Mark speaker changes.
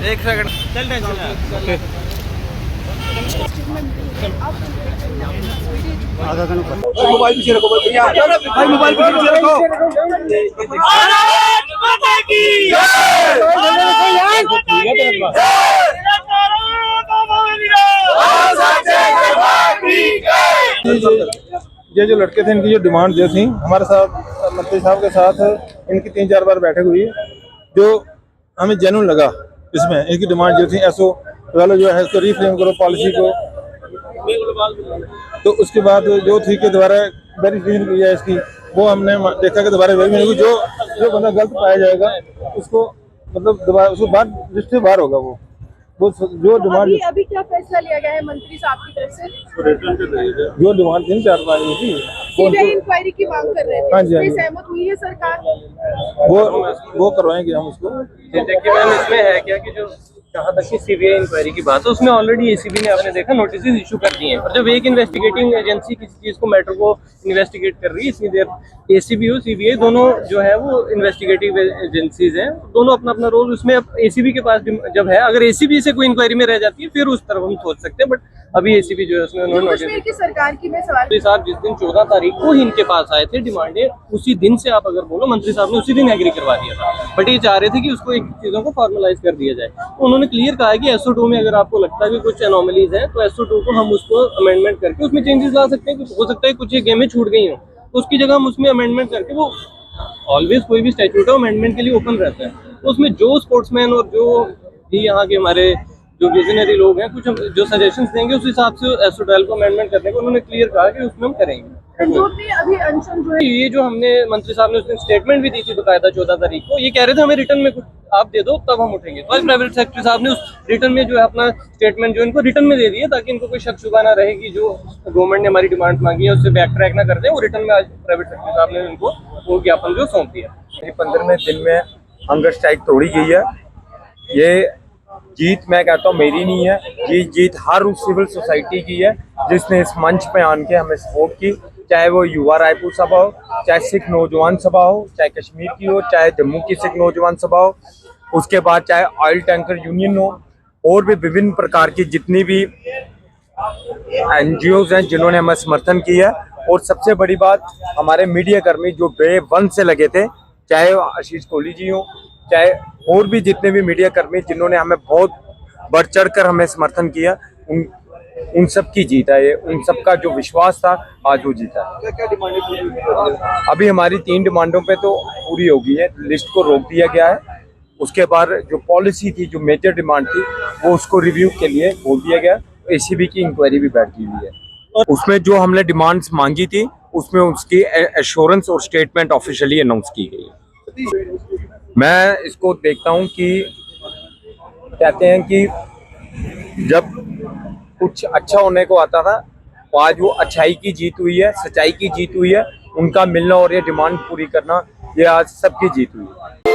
Speaker 1: एक सेकंड
Speaker 2: चल टेंशन
Speaker 3: आधा घंटा
Speaker 1: मोबाइल पीछे रखो भाई, मोबाइल पीछे रखो।
Speaker 2: भारत माता की
Speaker 4: ये जो लड़के थे, इनकी जो डिमांड जो थी हमारे साथ मंत्री साहब के साथ इनकी 3-4 बार बैठक हुई, जो हमें जेन्युइन लगा। इसमें इनकी डिमांड जो थी एसओ वाला जो है इसको रीफ्रेम करो पॉलिसी को, तो उसके बाद जो थी कि दोबारा वेरिफिकेशन की जाए इसकी, वो हमने देखा कि दोबारा वेरिफिकेशन जो बंदा गलत पाया जाएगा उसको मतलब दोबारा उसको बाद जिससे बाहर होगा वो जो डिमांड
Speaker 5: अभी क्या फैसला लिया गया है मंत्री साहब की तरफ से?
Speaker 4: जो डिमांड 3-4 बार थी
Speaker 5: सीबीआई इंक्वायरी की मांग कर रहे थे,
Speaker 4: हाँ जी, हाँ जी।
Speaker 5: सहमत हुई है सरकार?
Speaker 4: वो करवाएंगे हम उसको।
Speaker 2: देखिए मैम, इसमें है क्या कि जो जहाँ तक की सीबीआई इंक्वायरी की बात है उसमें ऑलरेडी एसीबी ने आपने देखा नोटिस इशू कर दिए हैं। और जब एक इन्वेस्टिगेटिंग एजेंसी किसी चीज को मैटर को इन्वेस्टिगेट कर रही है, इतनी देर एसीबी हो सीबीआई दोनों जो है वो इन्वेस्टिगेटिव एजेंसीज हैं, दोनों अपना अपना रोल उसमें। अब एसीबी के पास जब है, अगर एसीबी से कोई इंक्वायरी में रह जाती है फिर उस तरफ हम सोच सकते हैं, बट अभी एसीबी जो है उसमें उन्होंने
Speaker 5: जम्मू कश्मीर की सरकार की मैं सवाल
Speaker 2: मंत्री साहब जिस दिन 14 तारीख को ही इनके पास आए थे डिमांडें, उसी दिन से आप अगर बोलो मंत्री साहब ने उसी दिन एग्री करवा दिया था। बट ये चाह रहे थे कि उसको एक चीज़ों को फॉर्मलाइज कर दिया जाए। तो उन्होंने क्लियर कहा है कि SO2 में अगर आपको लगता है कि कुछ एनोमलीज हैं तो SO2 को हम उसको अमेंडमेंट करके उसमें चेंजेस ला सकते हैं। हो सकता है कुछ ये गेमें छूट गई हो तो उसकी जगह हम उसमें अमेंडमेंट करके, वो ऑलवेज कोई भी स्टैट्यूट है अमेंडमेंट के लिए ओपन रहता है, तो उसमें जो स्पोर्ट्समैन और जो भी यहाँ के हमारे जो विजनरी लोग हैं कुछ जो सजेशंस देंगे उस हिसाब से SO12 को अमेंडमेंट करने को उन्होंने क्लियर कहा कि उसमें हम करेंगे।
Speaker 5: संजोट ने अभी अनशन जो है
Speaker 2: ये जो हमने मंत्री साहब ने उसमें स्टेटमेंट भी दी थी बकायदा 14 तारीख को, ये कह रहे थे हमें रिटर्न में कुछ आप दे दो तब हम उठेंगे। तो आज प्राइवेट सेक्रेटरी साहब ने उस रिटर्न में जो है अपना स्टेटमेंट जो इनको रिटर्न में दे दिया, ताकि इनको कोई शक शुबा ना रहे कि जो गवर्नमेंट ने हमारी डिमांड मांगी है उससे बैक ट्रैक ना कर दे। वो रिटर्न में आज प्राइवेट सेक्रेटरी साहब ने उनको वो ज्ञापन जो सौंप दिया।
Speaker 6: 15वें दिन में हंगर स्ट्राइक तोड़ी गई है। ये जीत मैं कहता हूँ मेरी नहीं है, ये जीत हर उस सिविल सोसाइटी की है जिसने इस मंच पे आन के हमें सपोर्ट की, चाहे वो युवा रायपुर सभा हो, चाहे सिख नौजवान सभा हो, चाहे कश्मीर की हो, चाहे जम्मू की सिख नौजवान सभा हो, उसके बाद चाहे ऑयल टैंकर यूनियन हो, और भी विभिन्न प्रकार की जितनी भी NGOs हैं जिन्होंने हमें समर्थन किया। और सबसे बड़ी बात, हमारे मीडिया कर्मी जो डे 1 से लगे थे, चाहे आशीष कोहली जी हो, चाहे और भी जितने भी मीडिया कर्मी जिन्होंने हमें बहुत बढ़ चढ़ कर हमें समर्थन किया, उन सब की जीत है ये, उन सब का जो विश्वास था आज वो जीता है।
Speaker 1: क्या डिमांड?
Speaker 6: अभी हमारी 3 डिमांडों पे तो पूरी हो गई है, लिस्ट को रोक दिया गया है। उसके बाद जो पॉलिसी थी, जो मेजर डिमांड थी, वो उसको रिव्यू के लिए बोल दिया गया। एसीबी की इंक्वायरी भी बैठ गई हुई है, और उसमें जो हमने डिमांड्स मांगी थी उसमें उसकी एश्योरेंस और स्टेटमेंट ऑफिशियली अनाउंस की गई है। मैं इसको देखता हूं कि कहते हैं कि जब कुछ अच्छा होने को आता था तो आज वो अच्छाई की जीत हुई है, सच्चाई की जीत हुई है। उनका मिलना और ये डिमांड पूरी करना, ये आज सबकी जीत हुई है।